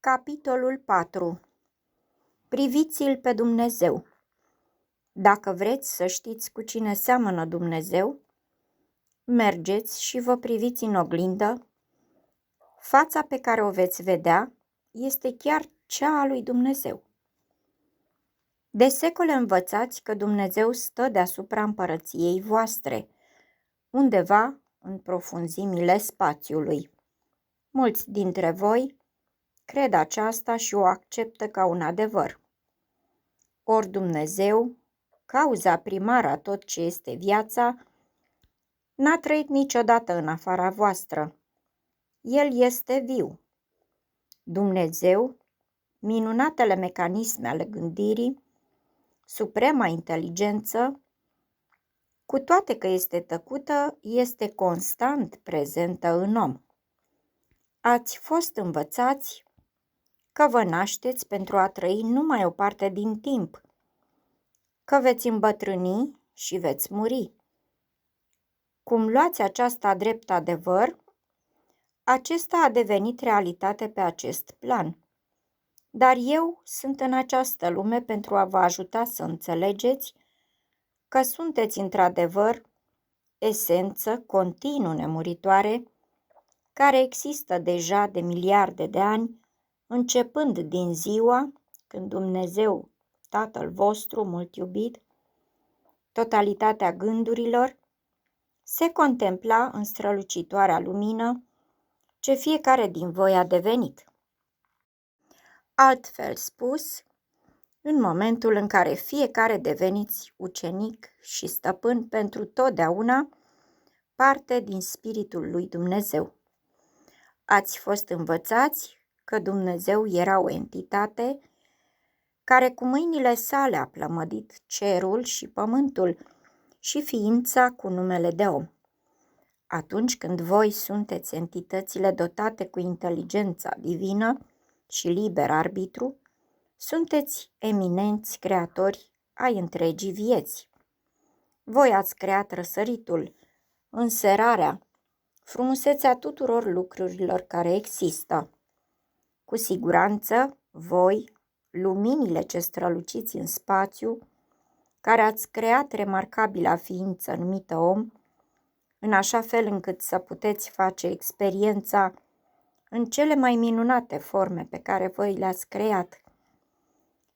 Capitolul 4. Priviți-l pe Dumnezeu. Dacă vreți să știți cu cine seamănă Dumnezeu, mergeți și vă priviți în oglindă. Fața pe care o veți vedea este chiar cea a lui Dumnezeu. De secole învățați că Dumnezeu stă deasupra împărăției voastre, undeva în profunzimile spațiului. Mulți dintre voi cred aceasta și o acceptă ca un adevăr. Ori Dumnezeu, cauza primară a tot ce este viața, n-a trăit niciodată în afara voastră. El este viu. Dumnezeu, minunatele mecanisme ale gândirii, suprema inteligență, cu toate că este tăcută, este constant prezentă în om. Ați fost învățați că vă nașteți pentru a trăi numai o parte din timp, că veți îmbătrâni și veți muri. Cum luați aceasta drept adevăr, acesta a devenit realitate pe acest plan. Dar eu sunt în această lume pentru a vă ajuta să înțelegeți că sunteți într-adevăr esență continuu nemuritoare, care există deja de miliarde de ani, începând din ziua când Dumnezeu, Tatăl vostru mult iubit, totalitatea gândurilor, se contempla în strălucitoarea lumină ce fiecare din voi a devenit. Altfel spus, în momentul în care fiecare deveniți ucenic și stăpân pentru totdeauna, parte din Spiritul lui Dumnezeu. Ați fost învățați că Dumnezeu era o entitate care cu mâinile sale a plămădit cerul și pământul și ființa cu numele de om. Atunci când voi sunteți entitățile dotate cu inteligența divină și liber arbitru, sunteți eminenți creatori ai întregii vieți. Voi ați creat răsăritul, înserarea, frumusețea tuturor lucrurilor care există. Cu siguranță, voi, luminile ce străluciți în spațiu, care ați creat remarcabila ființă numită om, în așa fel încât să puteți face experiența în cele mai minunate forme pe care voi le-ați creat.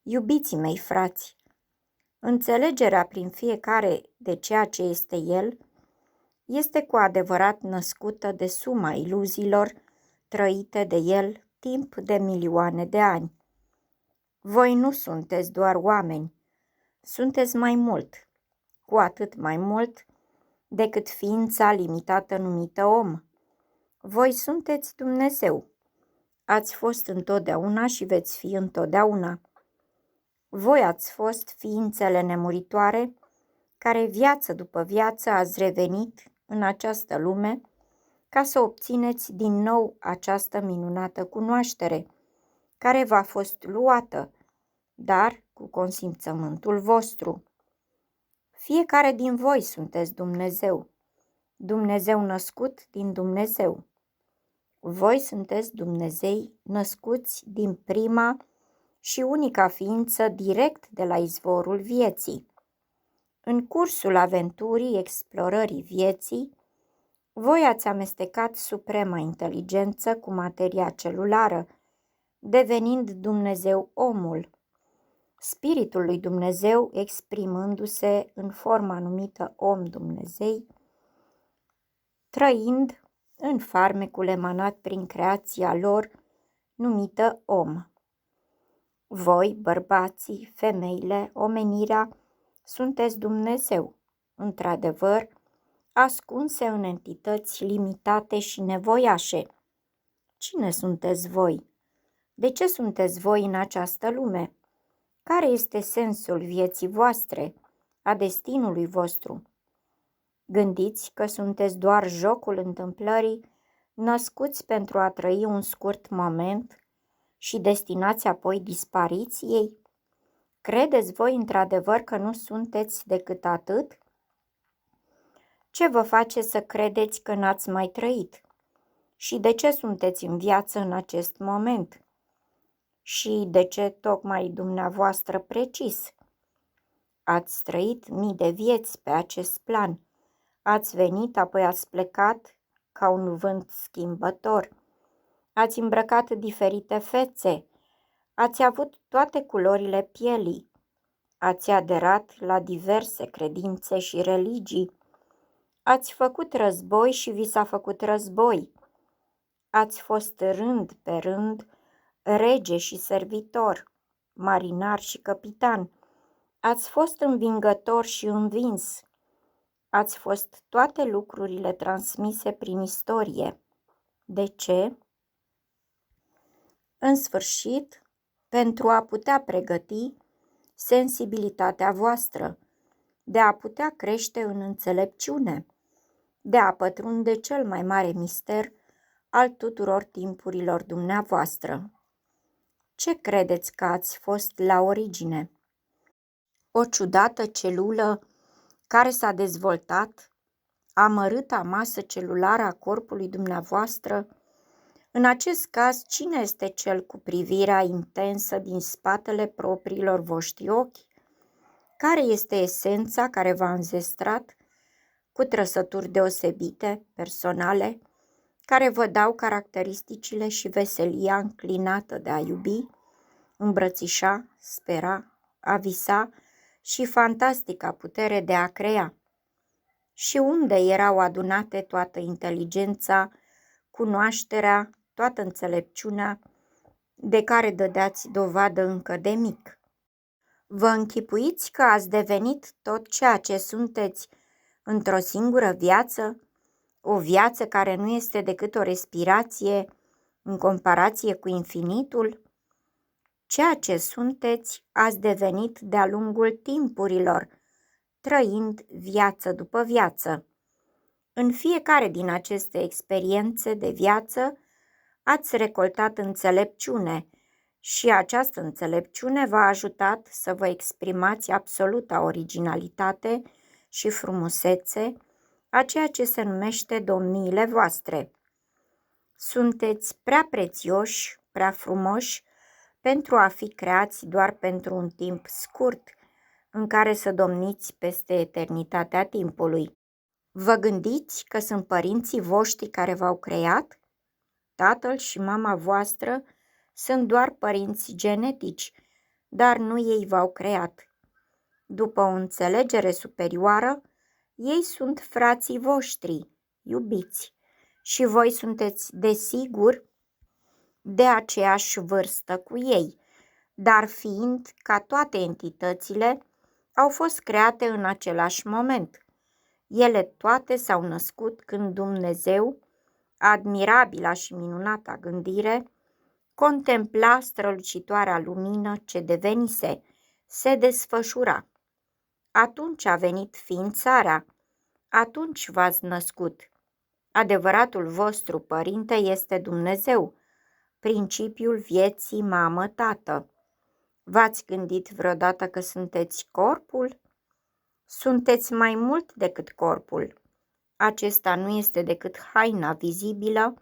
Iubiții mei frați, înțelegerea prin fiecare de ceea ce este el este cu adevărat născută de suma iluziilor trăite de el timp de milioane de ani. Voi nu sunteți doar oameni, sunteți mai mult, cu atât mai mult decât ființa limitată numită om. Voi sunteți Dumnezeu. Ați fost întotdeauna și veți fi întotdeauna. Voi ați fost ființele nemuritoare, care viață după viață ați revenit în această lume ca să obțineți din nou această minunată cunoaștere, care v-a fost luată, dar cu consimțământul vostru. Fiecare din voi sunteți Dumnezeu, Dumnezeu născut din Dumnezeu. Voi sunteți Dumnezei născuți din prima și unica ființă direct de la izvorul vieții. În cursul aventurii explorării vieții, voi ați amestecat suprema inteligență cu materia celulară, devenind Dumnezeu omul, Spiritul lui Dumnezeu exprimându-se în forma numită Om Dumnezei, trăind în farmecul emanat prin creația lor numită om. Voi, bărbații, femeile, omenirea, sunteți Dumnezeu, într-adevăr, ascunse în entități limitate și nevoiașe. Cine sunteți voi? De ce sunteți voi în această lume? Care este sensul vieții voastre, a destinului vostru? Gândiți că sunteți doar jocul întâmplării, născuți pentru a trăi un scurt moment și destinați apoi dispariției? Credeți voi într-adevăr că nu sunteți decât atât? Ce vă face să credeți că n-ați mai trăit? Și de ce sunteți în viață în acest moment? Și de ce tocmai dumneavoastră precis? Ați trăit mii de vieți pe acest plan. Ați venit, apoi ați plecat ca un vânt schimbător. Ați îmbrăcat diferite fețe. Ați avut toate culorile pielii. Ați aderat la diverse credințe și religii. Ați făcut război și vi s-a făcut război. Ați fost rând pe rând rege și servitor, marinar și capitan. Ați fost învingător și învins. Ați fost toate lucrurile transmise prin istorie. De ce? În sfârșit, pentru a putea pregăti sensibilitatea voastră, de a putea crește în înțelepciune, de a pătrunde cel mai mare mister al tuturor timpurilor dumneavoastră. Ce credeți că ați fost la origine? O ciudată celulă care s-a dezvoltat, amărâta masă celulară a corpului dumneavoastră? În acest caz, cine este cel cu privirea intensă din spatele propriilor voștri ochi? Care este esența care v-a înzestrat cu trăsături deosebite, personale, care vă dau caracteristicile și veselia înclinată de a iubi, îmbrățișa, spera, a visa și fantastica putere de a crea? Și unde erau adunate toată inteligența, cunoașterea, toată înțelepciunea de care dădeați dovadă încă de mic? Vă închipuiți că ați devenit tot ceea ce sunteți într-o singură viață? O viață care nu este decât o respirație în comparație cu infinitul? Ceea ce sunteți ați devenit de-a lungul timpurilor, trăind viață după viață. În fiecare din aceste experiențe de viață ați recoltat înțelepciune și această înțelepciune v-a ajutat să vă exprimați absoluta originalitate și frumusețe a ceea ce se numește domniile voastre. Sunteți prea prețioși, prea frumoși pentru a fi creați doar pentru un timp scurt, în care să domniți peste eternitatea timpului. Vă gândiți că sunt părinții voștri care v-au creat? Tatăl și mama voastră sunt doar părinți genetici, dar nu ei v-au creat. După o înțelegere superioară, ei sunt frații voștri, iubiți, și voi sunteți, desigur, de aceeași vârstă cu ei, dar fiind ca toate entitățile, au fost create în același moment. Ele toate s-au născut când Dumnezeu, admirabila și minunata gândire, contempla strălucitoarea lumină ce devenise, se desfășura. Atunci a venit ființarea, atunci v-ați născut. Adevăratul vostru părinte este Dumnezeu, principiul vieții mamă-tată. V-ați gândit vreodată că sunteți corpul? Sunteți mai mult decât corpul. Acesta nu este decât haina vizibilă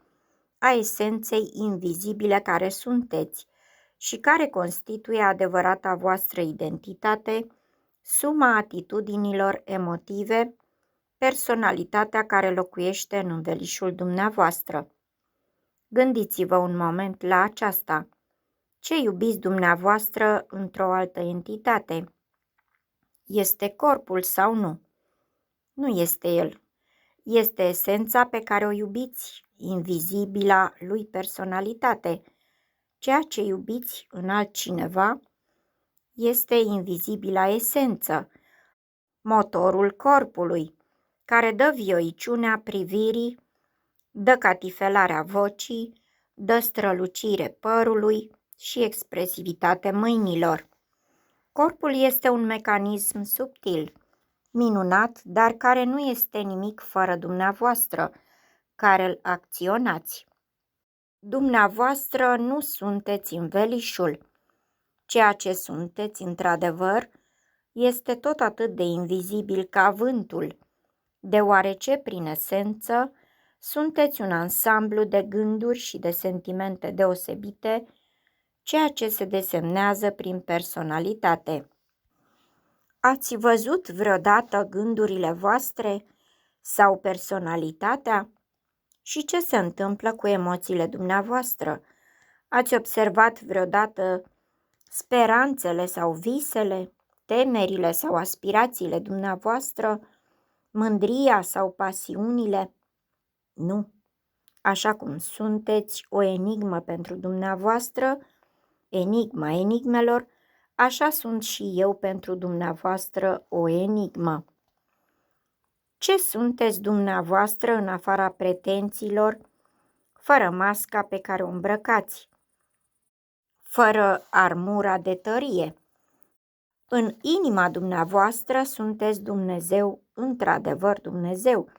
a esenței invizibile care sunteți și care constituie adevărata voastră identitate, suma atitudinilor emotive, personalitatea care locuiește în învelișul dumneavoastră. Gândiți-vă un moment la aceasta. Ce iubiți dumneavoastră într-o altă entitate? Este corpul sau nu? Nu este el. Este esența pe care o iubiți, invizibila lui personalitate. Ceea ce iubiți în altcineva este invizibila esență, motorul corpului, care dă vioiciunea privirii, dă catifelarea vocii, dă strălucire părului și expresivitate mâinilor. Corpul este un mecanism subtil, minunat, dar care nu este nimic fără dumneavoastră, care îl acționați. Dumneavoastră nu sunteți învelișul. Ceea ce sunteți, într-adevăr, este tot atât de invizibil ca vântul, deoarece, prin esență, sunteți un ansamblu de gânduri și de sentimente deosebite ceea ce se desemnează prin personalitate. Ați văzut vreodată gândurile voastre sau personalitatea? Și ce se întâmplă cu emoțiile dumneavoastră? Ați observat vreodată speranțele sau visele, temerile sau aspirațiile dumneavoastră, mândria sau pasiunile? Nu. Așa cum sunteți o enigmă pentru dumneavoastră, enigma enigmelor, așa sunt și eu pentru dumneavoastră o enigmă. Ce sunteți dumneavoastră în afara pretențiilor, fără masca pe care o îmbrăcați, fără armura de tărie? În inima dumneavoastră sunteți Dumnezeu, într-adevăr Dumnezeu.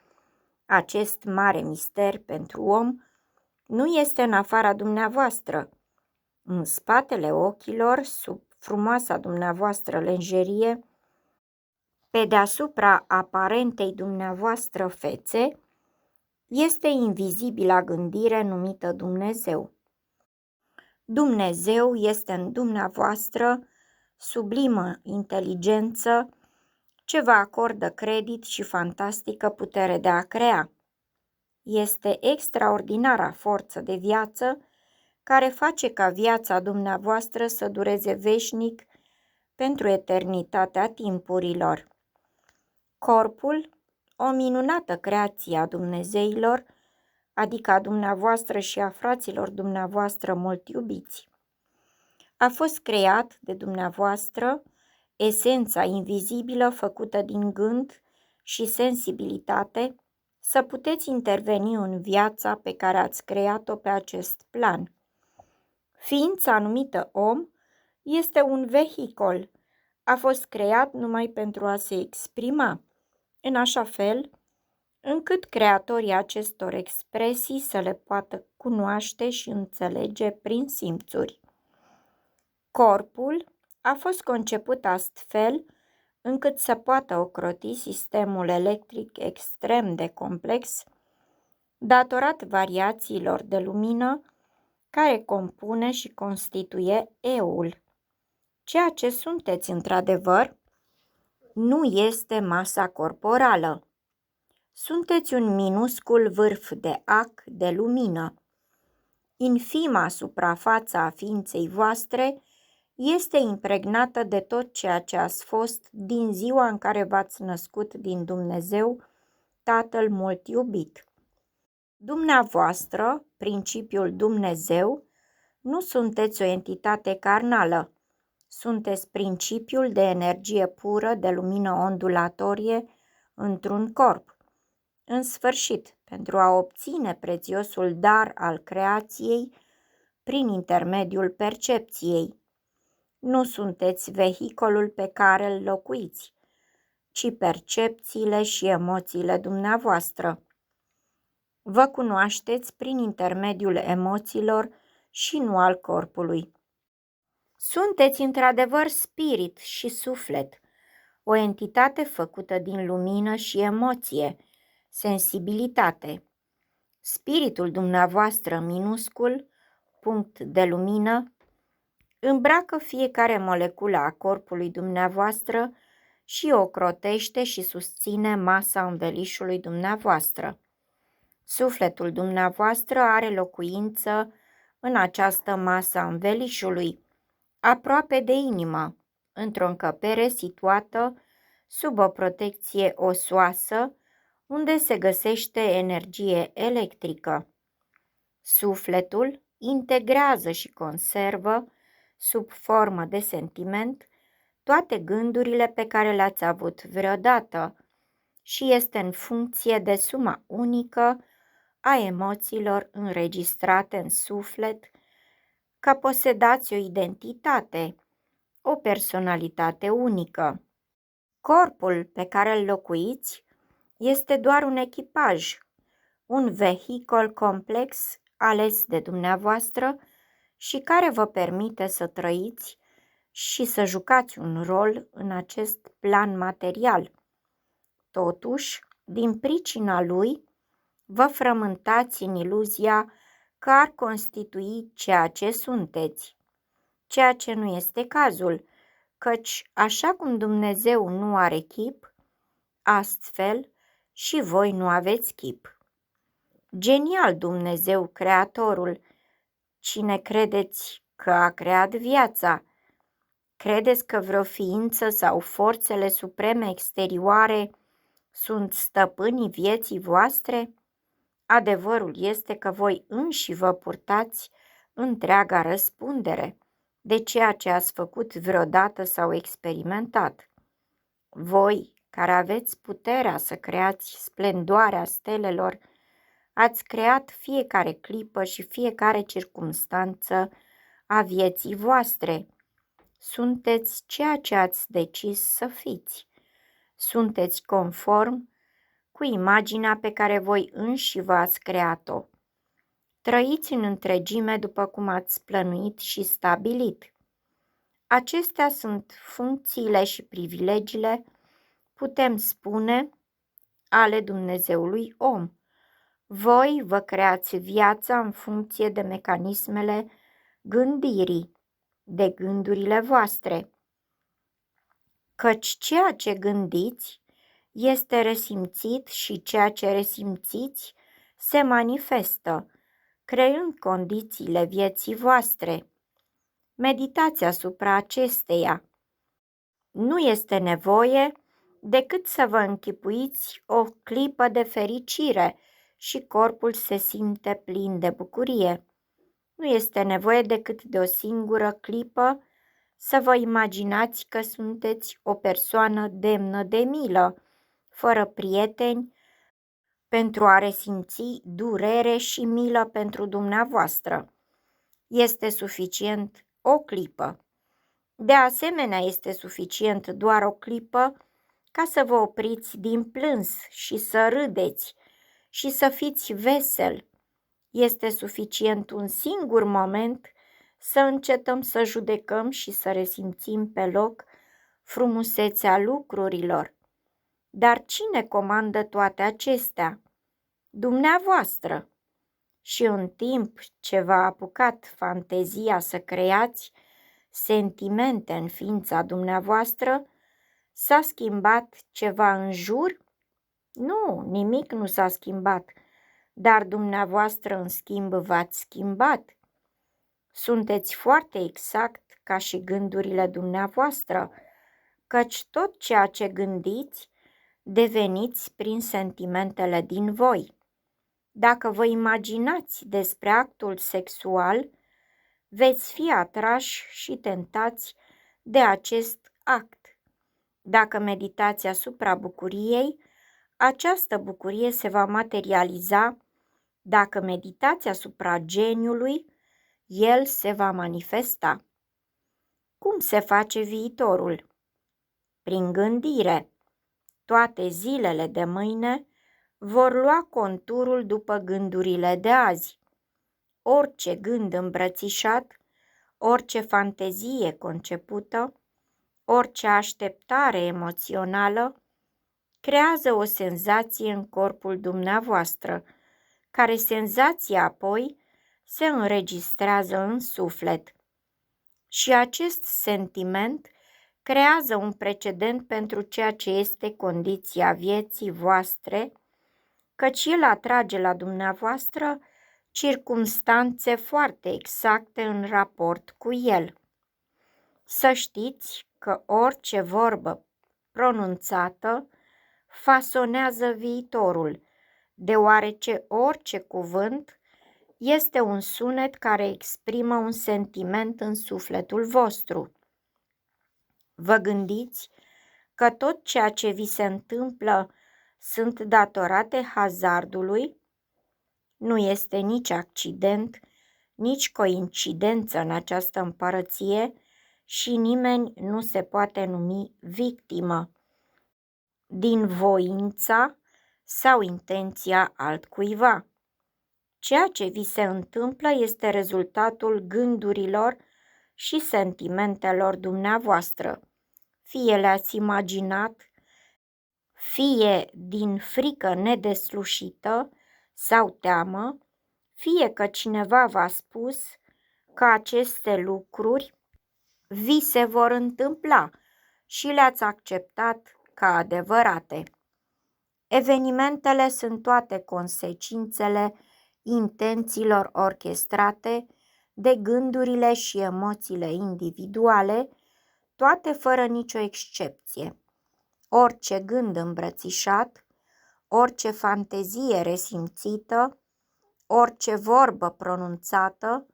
Acest mare mister pentru om nu este în afara dumneavoastră. În spatele ochilor, sub frumoasa dumneavoastră lenjerie, pe deasupra aparentei dumneavoastră fețe, este invizibila gândire numită Dumnezeu. Dumnezeu este în dumneavoastră sublimă inteligență ce vă acordă credit și fantastică putere de a crea. Este extraordinara forță de viață care face ca viața dumneavoastră să dureze veșnic pentru eternitatea timpurilor. Corpul, o minunată creație a Dumnezeilor, adică a dumneavoastră și a fraților dumneavoastră mult iubiți. A fost creat de dumneavoastră, esența invizibilă făcută din gând și sensibilitate, să puteți interveni în viața pe care ați creat-o pe acest plan. Ființa numită om este un vehicol. A fost creat numai pentru a se exprima, în așa fel încât creatorii acestor expresii să le poată cunoaște și înțelege prin simțuri. Corpul a fost conceput astfel încât să poată ocroti sistemul electric extrem de complex, datorat variațiilor de lumină care compune și constituie eul. Ceea ce sunteți într-adevăr nu este masa corporală. Sunteți un minuscul vârf de ac de lumină. Infima suprafața a ființei voastre este impregnată de tot ceea ce ați fost din ziua în care v-ați născut din Dumnezeu, Tatăl mult iubit. Dumneavoastră, principiul Dumnezeu, nu sunteți o entitate carnală. Sunteți principiul de energie pură, de lumină ondulatorie într-un corp. În sfârșit, pentru a obține prețiosul dar al creației prin intermediul percepției, nu sunteți vehicolul pe care îl locuiți, ci percepțiile și emoțiile dumneavoastră. Vă cunoașteți prin intermediul emoțiilor și nu al corpului. Sunteți într-adevăr spirit și suflet, o entitate făcută din lumină și emoție, sensibilitate. Spiritul dumneavoastră minuscul, punct de lumină, îmbracă fiecare moleculă a corpului dumneavoastră și o crotește și susține masa învelișului dumneavoastră. Sufletul dumneavoastră are locuință în această masă a învelișului, aproape de inimă, într-o încăpere situată sub o protecție osoasă, unde se găsește energie electrică. Sufletul integrează și conservă, sub formă de sentiment, toate gândurile pe care le-ați avut vreodată și este în funcție de suma unică a emoțiilor înregistrate în suflet, că posedați o identitate, o personalitate unică. Corpul pe care îl locuiți este doar un echipaj, un vehicol complex ales de dumneavoastră și care vă permite să trăiți și să jucați un rol în acest plan material. Totuși, din pricina lui, vă frământați în iluzia că ar constitui ceea ce sunteți. ceea ce nu este cazul, căci așa cum Dumnezeu nu are chip, astfel și voi nu aveți chip. Genial Dumnezeu, Creatorul! Cine credeți că a creat viața? Credeți că vreo ființă sau forțele supreme exterioare sunt stăpânii vieții voastre? Adevărul este că voi înși vă purtați întreaga răspundere de ceea ce ați făcut vreodată sau experimentat. Voi, care aveți puterea să creați splendoarea stelelor, ați creat fiecare clipă și fiecare circumstanță a vieții voastre. Sunteți ceea ce ați decis să fiți. Sunteți conform cu imaginea pe care voi înși v-ați creat-o. Trăiți în întregime după cum ați plănuit și stabilit. Acestea sunt funcțiile și privilegiile, putem spune, ale Dumnezeului om. Voi vă creați viața în funcție de mecanismele gândirii, de gândurile voastre. Căci ceea ce gândiți este resimțit și ceea ce resimțiți se manifestă, creând condițiile vieții voastre. Meditați asupra acesteia. Nu este nevoie decât să vă închipuiți o clipă de fericire și corpul se simte plin de bucurie. Nu este nevoie decât de o singură clipă să vă imaginați că sunteți o persoană demnă de milă, fără prieteni, pentru a resimți durere și milă pentru dumneavoastră. Este suficient o clipă. De asemenea, este suficient doar o clipă ca să vă opriți din plâns și să râdeți și să fiți vesel. Este suficient un singur moment să încetăm să judecăm și să resimțim pe loc frumusețea lucrurilor. Dar cine comandă toate acestea? Dumneavoastră. Și în timp ce v-a apucat fantezia să creați sentimente în ființa dumneavoastră, s-a schimbat ceva în jur? Nu, nimic nu s-a schimbat, dar dumneavoastră în schimb v-ați schimbat. Sunteți foarte exact ca și gândurile dumneavoastră, căci tot ceea ce gândiți deveniți prin sentimentele din voi. Dacă vă imaginați despre actul sexual, veți fi atrași și tentați de acest act. Dacă meditați asupra bucuriei, această bucurie se va materializa. Dacă meditați asupra geniului, el se va manifesta. Cum se face viitorul? Prin gândire. Toate zilele de mâine vor lua conturul după gândurile de azi. Orice gând îmbrățișat, orice fantezie concepută, orice așteptare emoțională creează o senzație în corpul dumneavoastră, care senzație apoi se înregistrează în suflet. Și acest sentiment creează un precedent pentru ceea ce este condiția vieții voastre, căci el atrage la dumneavoastră circumstanțe foarte exacte în raport cu el. Să știți că orice vorbă pronunțată fasonează viitorul, deoarece orice cuvânt este un sunet care exprimă un sentiment în sufletul vostru. Vă gândiți că tot ceea ce vi se întâmplă sunt datorate hazardului? Nu este nici accident, nici coincidență în această împărăție și nimeni nu se poate numi victimă din voința sau intenția altcuiva. Ceea ce vi se întâmplă este rezultatul gândurilor și sentimentelor dumneavoastră. Fie le-ați imaginat, fie din frică nedeslușită sau teamă, fie că cineva v-a spus că aceste lucruri vi se vor întâmpla și le-ați acceptat ca adevărate. Evenimentele sunt toate consecințele intențiilor orchestrate de gândurile și emoțiile individuale, toate fără nicio excepție. Orice gând îmbrățișat, orice fantezie resimțită, orice vorbă pronunțată,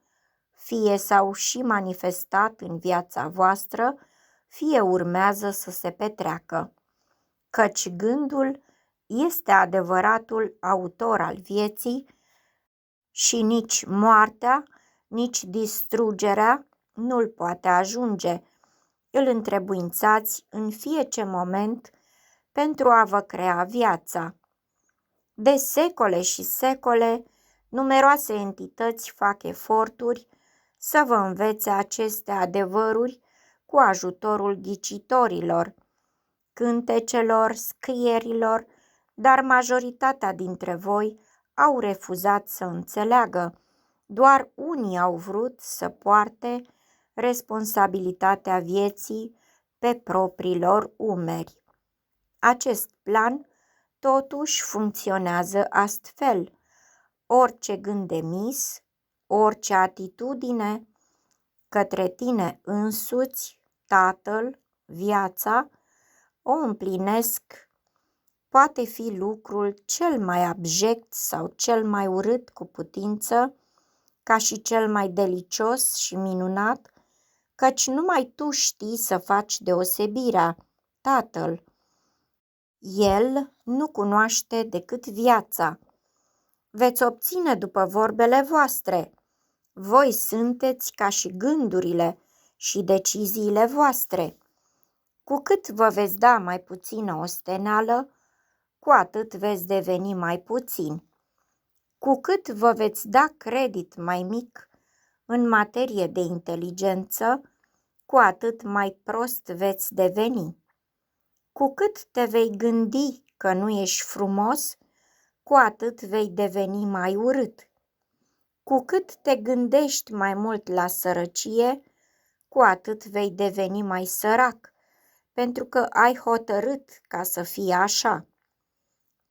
fie s-au și manifestat în viața voastră, fie urmează să se petreacă, căci gândul este adevăratul autor al vieții și nici moartea, nici distrugerea nu-l poate ajunge. Îl întrebuințați în fiecare moment pentru a vă crea viața. De secole și secole, numeroase entități fac eforturi să vă învețe aceste adevăruri cu ajutorul ghicitorilor, cântecelor, scrierilor, dar majoritatea dintre voi au refuzat să înțeleagă. Doar unii au vrut să poarte responsabilitatea vieții pe propriilor umeri. Acest plan totuși funcționează astfel. Orice gând emis, orice atitudine către tine însuți, Tatăl, viața, o împlinesc. Poate fi lucrul cel mai abject sau cel mai urât cu putință, ca și cel mai delicios și minunat, căci numai tu știi să faci deosebirea, Tatăl. El nu cunoaște decât viața. Veți obține după vorbele voastre. Voi sunteți ca și gândurile și deciziile voastre. Cu cât vă veți da mai puțină osteneală, cu atât veți deveni mai puțin. Cu cât vă veți da credit mai mic în materie de inteligență, cu atât mai prost veți deveni. Cu cât te vei gândi că nu ești frumos, cu atât vei deveni mai urât. Cu cât te gândești mai mult la sărăcie, cu atât vei deveni mai sărac, pentru că ai hotărât ca să fie așa.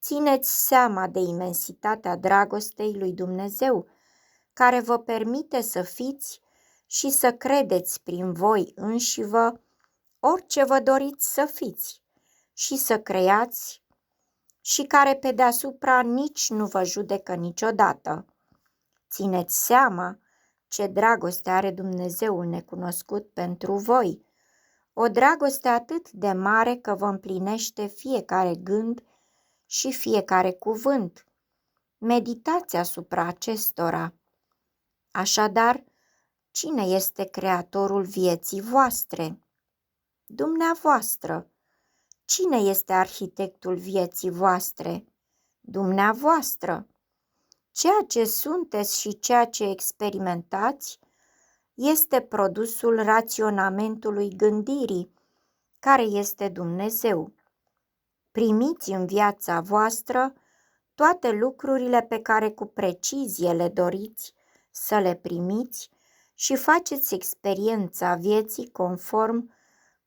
Țineți seama de imensitatea dragostei lui Dumnezeu, care vă permite să fiți și să credeți prin voi înșivă orice vă doriți să fiți și să creați, și care pe deasupra nici nu vă judecă niciodată. Țineți seama ce dragoste are Dumnezeul necunoscut pentru voi, o dragoste atât de mare că vă împlinește fiecare gând și fiecare cuvânt. Meditați asupra acestora. Așadar, cine este creatorul vieții voastre? Dumneavoastră. Cine este arhitectul vieții voastre? Dumneavoastră. Ceea ce sunteți și ceea ce experimentați este produsul raționamentului gândirii, care este Dumnezeu. Primiți în viața voastră toate lucrurile pe care cu precizie le doriți să le primiți și faceți experiența vieții conform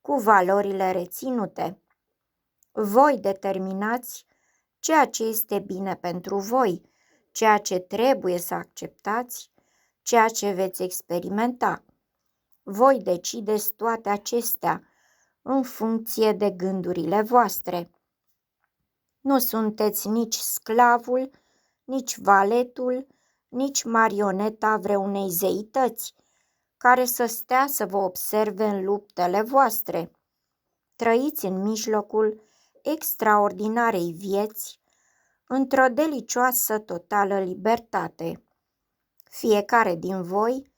cu valorile reținute. Voi determinați ceea ce este bine pentru voi, ceea ce trebuie să acceptați, ceea ce veți experimenta. Voi decideți toate acestea în funcție de gândurile voastre. Nu sunteți nici sclavul, nici valetul, nici marioneta vreunei zeități, care să stea să vă observe în luptele voastre. Trăiți în mijlocul extraordinarei vieți, într-o delicioasă totală libertate. Fiecare din voi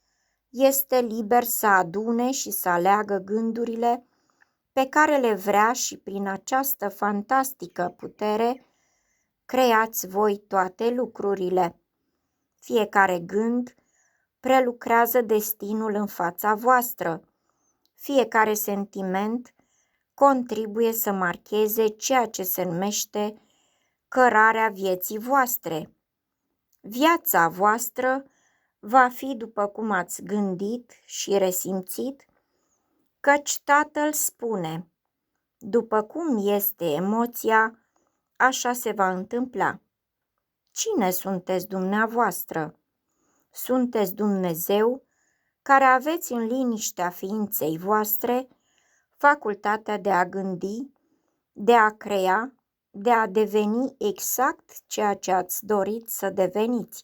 este liber să adune și să aleagă gândurile pe care le vrea și prin această fantastică putere creați voi toate lucrurile. Fiecare gând prelucrează destinul în fața voastră. Fiecare sentiment contribuie să marcheze ceea ce se numește cărarea vieții voastre. Viața voastră va fi după cum ați gândit și resimțit, Căci Tatăl spune, după cum este emoția, așa se va întâmpla. Cine sunteți dumneavoastră? Sunteți Dumnezeu care aveți în liniștea ființei voastre facultatea de a gândi, de a crea, de a deveni exact ceea ce ați dorit să deveniți,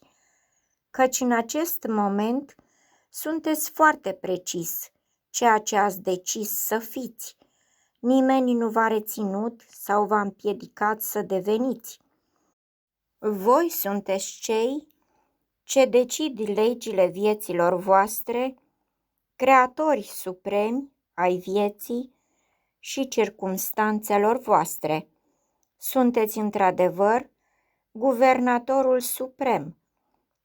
căci în acest moment sunteți foarte precis ceea ce ați decis să fiți. Nimeni nu v-a reținut sau v-a împiedicat să deveniți. Voi sunteți cei ce decid legile vieților voastre, creatori supremi ai vieții și circumstanțelor voastre. Sunteți într-adevăr guvernatorul suprem,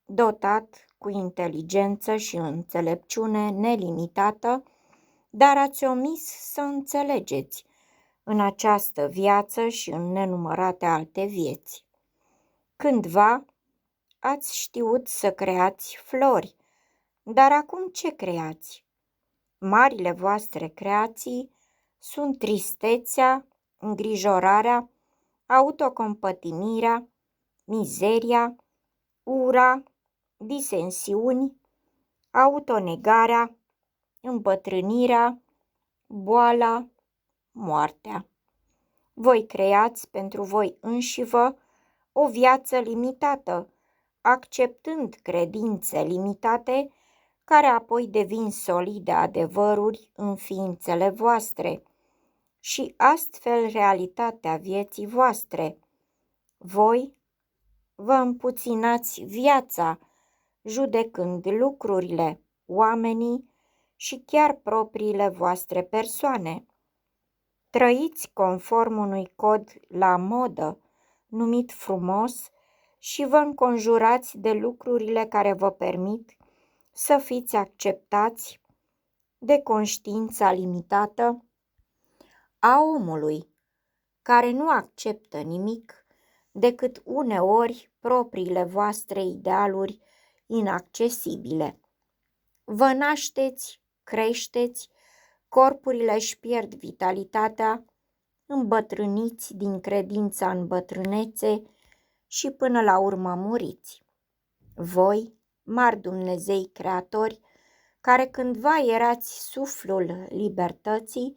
dotat cu inteligență și înțelepciune nelimitată, dar ați omis să înțelegeți în această viață și în nenumărate alte vieți. Cândva ați știut să creați flori, dar acum ce creați? Marile voastre creații sunt tristețea, îngrijorarea, autocompătimirea, mizeria, ura, disensiuni, autonegarea, îmbătrânirea, boala, moartea. Voi creați pentru voi înșivă o viață limitată, acceptând credințe limitate, care apoi devin solide adevăruri în ființele voastre și astfel realitatea vieții voastre. Voi vă împuținați viața, judecând lucrurile, oamenii și chiar propriile voastre persoane. Trăiți conform unui cod la modă, numit frumos, și vă înconjurați de lucrurile care vă permit să fiți acceptați de conștiința limitată a omului, care nu acceptă nimic decât uneori propriile voastre idealuri inaccesibile. Vă nașteți, creșteți, corpurile își pierd vitalitatea, îmbătrâniți din credința în bătrânețe și până la urmă muriți. Voi, mari Dumnezei creatori, care cândva erați suflul libertății,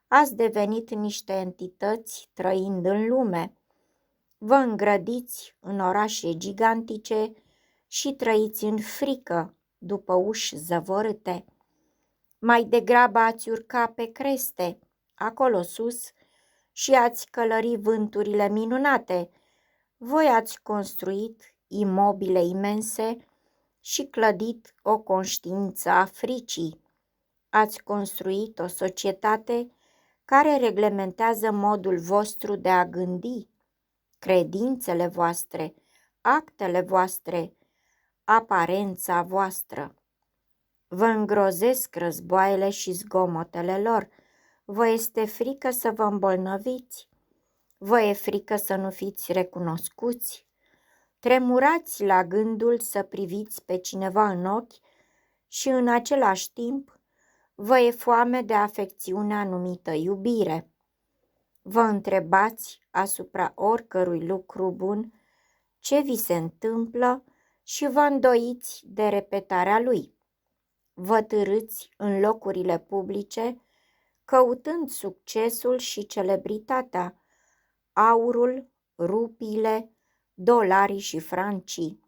ați devenit niște entități trăind în lume. Vă îngrădiți în orașe gigantice și trăiți în frică după uși zăvorâte. Mai degrabă ați urca pe creste, acolo sus, și ați călări vânturile minunate. Voi ați construit imobile imense și clădit o conștiință a fricii. Ați construit o societate care reglementează modul vostru de a gândi, credințele voastre, actele voastre, aparența voastră. Vă îngrozesc războaiele și zgomotele lor. Vă este frică să vă îmbolnăviți? Vă e frică să nu fiți recunoscuți? Tremurați la gândul să priviți pe cineva în ochi și în același timp vă e foame de afecțiunea numită iubire. Vă întrebați asupra oricărui lucru bun ce vi se întâmplă și vă îndoiți de repetarea lui. Vă târâți în locurile publice, căutând succesul și celebritatea, aurul, rupiile, dolarii și francii.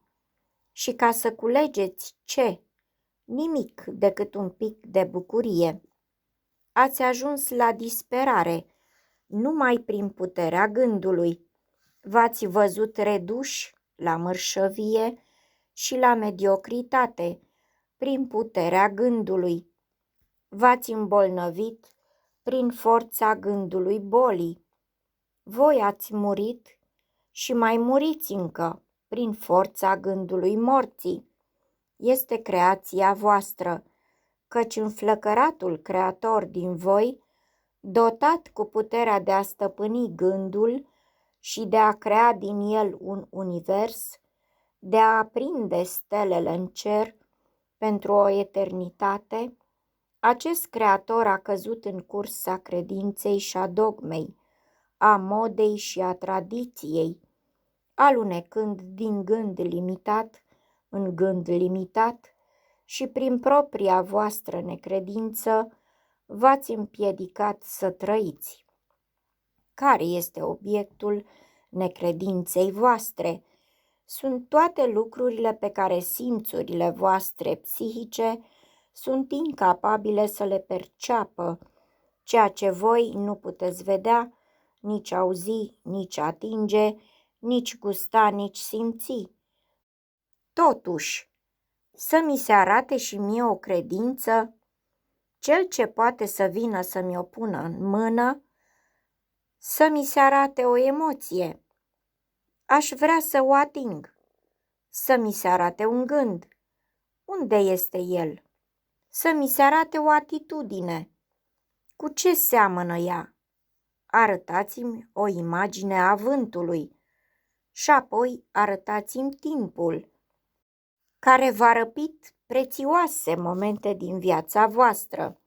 Și ca să culegeți ce? Nimic decât un pic de bucurie. Ați ajuns la disperare, numai prin puterea gândului. V-ați văzut reduși la mărșăvie și la mediocritate, prin puterea gândului. V-ați îmbolnăvit prin forța gândului bolii. Voi ați murit și mai muriți încă prin forța gândului morții. Este creația voastră, căci înflăcăratul creator din voi, dotat cu puterea de a stăpâni gândul și de a crea din el un univers, de a aprinde stelele în cer pentru o eternitate, Acest creator a căzut în cursa credinței și a dogmei, a modei și a tradiției, alunecând din gând limitat în gând limitat și prin propria voastră necredință v-ați împiedicat să trăiți. Care este obiectul necredinței voastre? Sunt toate lucrurile pe care simțurile voastre psihice sunt incapabile să le perceapă, ceea ce voi nu puteți vedea, nici auzi, nici atinge, nici gusta, nici simți. Totuși, să mi se arate și mie o credință, cel ce poate să vină să mi o pună în mână, să mi se arate o emoție. Aș vrea să o ating, să mi se arate un gând. Unde este el? Să mi se arate o atitudine. Cu ce seamănă ea? Arătați-mi o imagine a vântului și apoi arătați-mi timpul, care v-a răpit prețioase momente din viața voastră.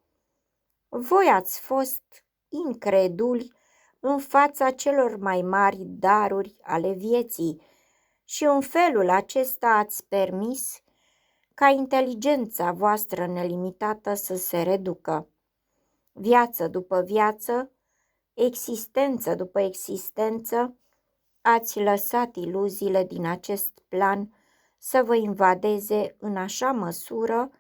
Voi ați fost increduli în fața celor mai mari daruri ale vieții și în felul acesta ați permis ca inteligența voastră nelimitată să se reducă. Viață după viață, existență după existență, ați lăsat iluziile din acest plan să vă invadeze în așa măsură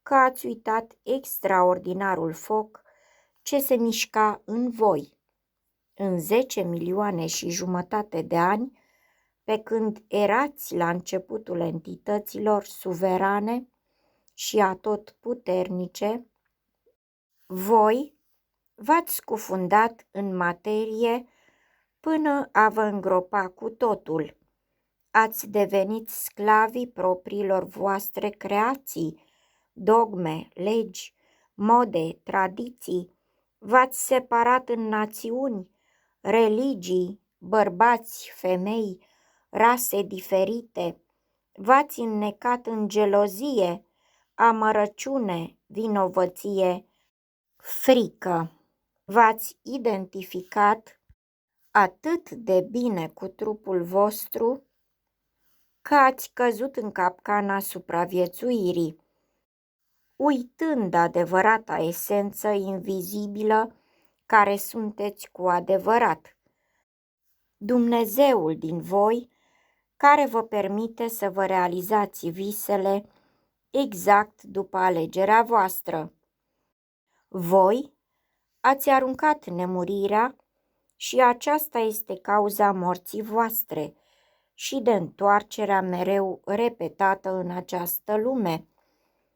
că ați uitat extraordinarul foc ce se mișca în voi. În 10 milioane și jumătate de ani, pe când erați la începutul entităților suverane și atotputernice, voi v-ați scufundat în materie până a vă îngropa cu totul. Ați devenit sclavii propriilor voastre creații, dogme, legi, mode, tradiții. V-ați separat în națiuni, religii, bărbați, femei, rase diferite. V-ați înnecat în gelozie, amărăciune, vinovăție, frică. V-ați identificat atât de bine cu trupul vostru că ați căzut în capcana supraviețuirii, uitând adevărata esență invizibilă care sunteți cu adevărat. Dumnezeul din voi care vă permite să vă realizați visele exact după alegerea voastră. Voi ați aruncat nemurirea și aceasta este cauza morții voastre și de întoarcerea mereu repetată în această lume.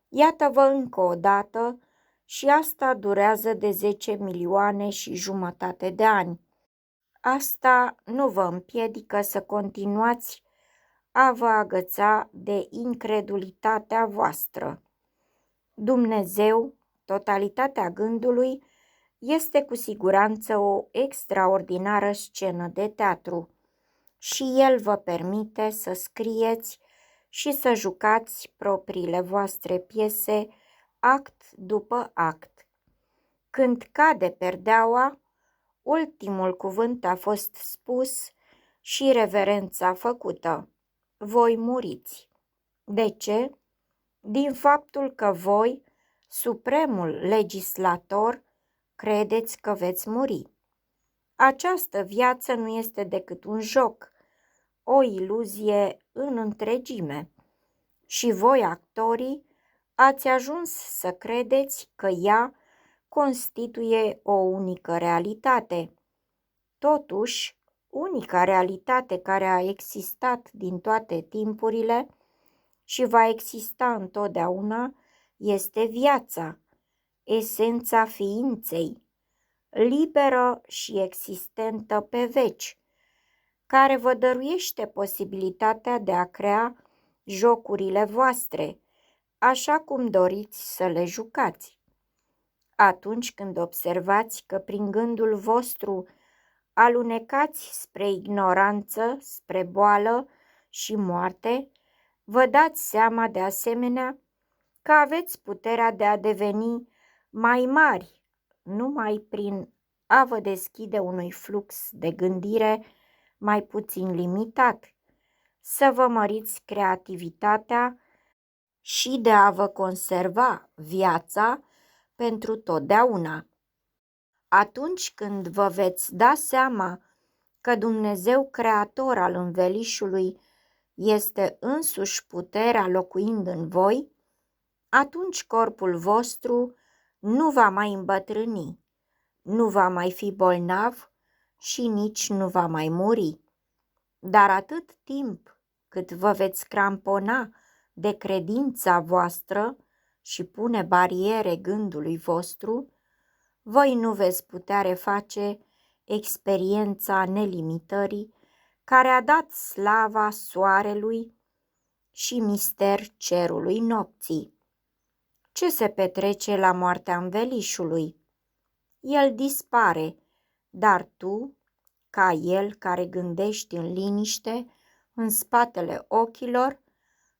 Iată-vă încă o dată și asta durează de 10 milioane și jumătate de ani. Asta nu vă împiedică să continuați a vă agăța de incredulitatea voastră. Dumnezeu, totalitatea gândului, este cu siguranță o extraordinară scenă de teatru și El vă permite să scrieți și să jucați propriile voastre piese act după act. Când cade perdeaua, ultimul cuvânt a fost spus și reverența făcută. Voi muriți. De ce? Din faptul că voi, supremul legislator, credeți că veți muri. Această viață nu este decât un joc, o iluzie în întregime. Și voi, actorii, ați ajuns să credeți că ea constituie o unică realitate. Totuși, unica realitate care a existat din toate timpurile și va exista întotdeauna este viața, esența ființei, liberă și existentă pe veci, care vă dăruiește posibilitatea de a crea jocurile voastre, așa cum doriți să le jucați. Atunci când observați că prin gândul vostru alunecați spre ignoranță, spre boală și moarte, vă dați seama de asemenea că aveți puterea de a deveni mai mari, numai prin a vă deschide unui flux de gândire mai puțin limitat, să vă măriți creativitatea și de a vă conserva viața pentru totdeauna. Atunci când vă veți da seama că Dumnezeu creator al învelișului este însuși puterea locuind în voi, atunci corpul vostru nu va mai îmbătrâni, nu va mai fi bolnav și nici nu va mai muri. Dar atât timp cât vă veți crampona de credința voastră și pune bariere gândului vostru, voi nu veți putea reface experiența nelimitării care a dat slava soarelui și mister cerului nopții. Ce se petrece la moartea învelișului? El dispare, dar tu, ca el care gândești în liniște, în spatele ochilor,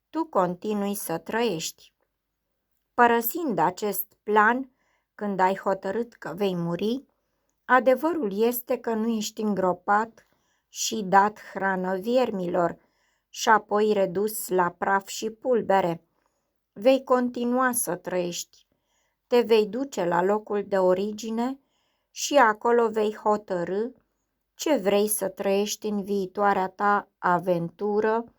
tu continui să trăiești. Părăsind acest plan, când ai hotărât că vei muri, adevărul este că nu ești îngropat și dat hrană viermilor și apoi redus la praf și pulbere. Vei continua să trăiești. Te vei duce la locul de origine și acolo vei hotărâ ce vrei să trăiești în viitoarea ta aventură.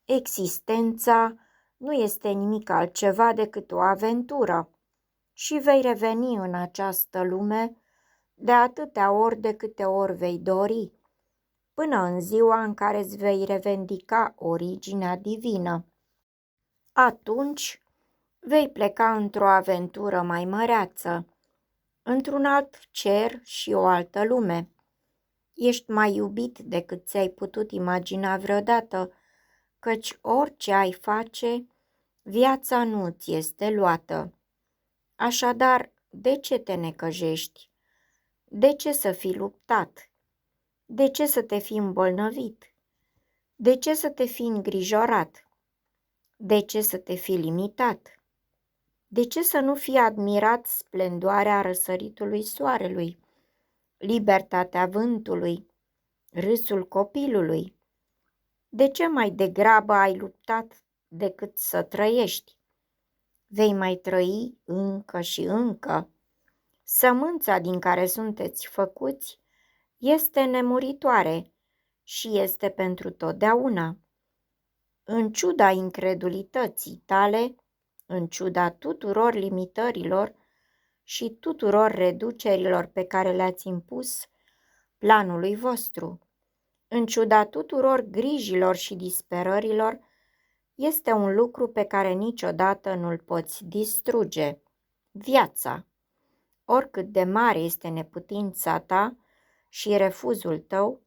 Existența nu este nimic altceva decât o aventură și vei reveni în această lume de atâtea ori de câte ori vei dori, până în ziua în care îți vei revendica originea divină. Atunci vei pleca într-o aventură mai măreață, într-un alt cer și o altă lume. Ești mai iubit decât ți-ai putut imagina vreodată, căci orice ai face, viața nu ți este luată. Așadar, de ce te necăjești? De ce să fii luptat? De ce să te fii îmbolnăvit? De ce să te fii îngrijorat? De ce să te fii limitat? De ce să nu fii admirat splendoarea răsăritului soarelui, libertatea vântului, râsul copilului? De ce mai degrabă ai luptat decât să trăiești? Vei mai trăi încă și încă. Sămânța din care sunteți făcuți este nemuritoare și este pentru totdeauna. În ciuda incredulității tale, în ciuda tuturor limitărilor și tuturor reducerilor pe care le-ați impus planului vostru, în ciuda tuturor grijilor și disperărilor, este un lucru pe care niciodată nu-l poți distruge: viața. Oricât de mare este neputința ta și refuzul tău,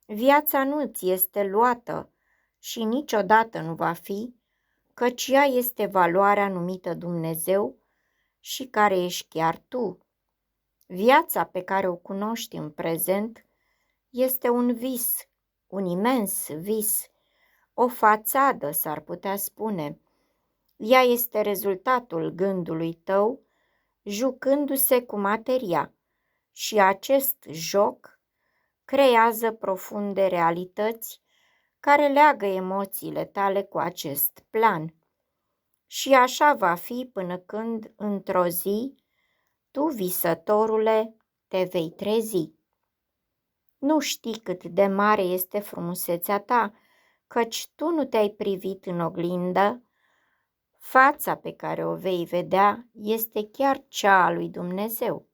viața nu ți este luată și niciodată nu va fi, căci ea este valoarea numită Dumnezeu și care ești chiar tu. Viața pe care o cunoști în prezent este un vis, un imens vis, o fațadă, s-ar putea spune. Ea este rezultatul gândului tău jucându-se cu materia și acest joc creează profunde realități care leagă emoțiile tale cu acest plan. Și așa va fi până când, într-o zi, tu, visătorule, te vei trezi. Nu știi cât de mare este frumusețea ta, căci tu nu te-ai privit în oglindă. Fața pe care o vei vedea este chiar cea a lui Dumnezeu.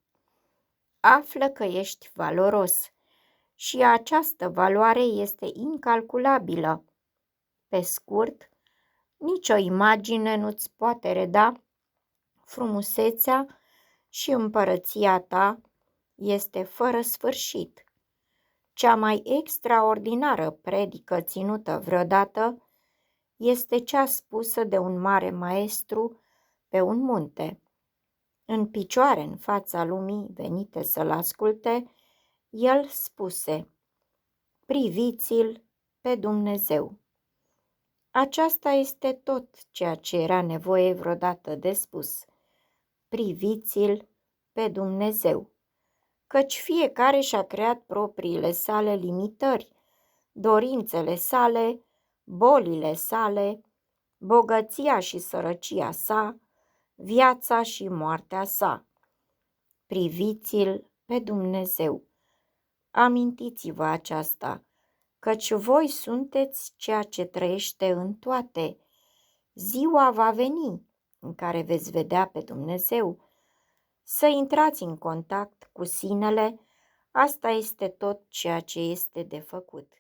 Află că ești valoros și această valoare este incalculabilă. Pe scurt, nicio imagine nu-ți poate reda frumusețea și împărăția ta este fără sfârșit. Cea mai extraordinară predică ținută vreodată este cea spusă de un mare maestru pe un munte. În picioare în fața lumii venite să-l asculte, el spuse: priviți-l pe Dumnezeu. Aceasta este tot ceea ce era nevoie vreodată de spus. priviți-l pe Dumnezeu, căci fiecare și-a creat propriile sale limitări, dorințele sale, bolile sale, bogăția și sărăcia sa, viața și moartea sa. Priviți-l pe Dumnezeu. Amintiți-vă aceasta, căci voi sunteți ceea ce trăiește în toate. Ziua va veni în care veți vedea pe Dumnezeu. Să intrați în contact cu sinele, asta este tot ceea ce este de făcut.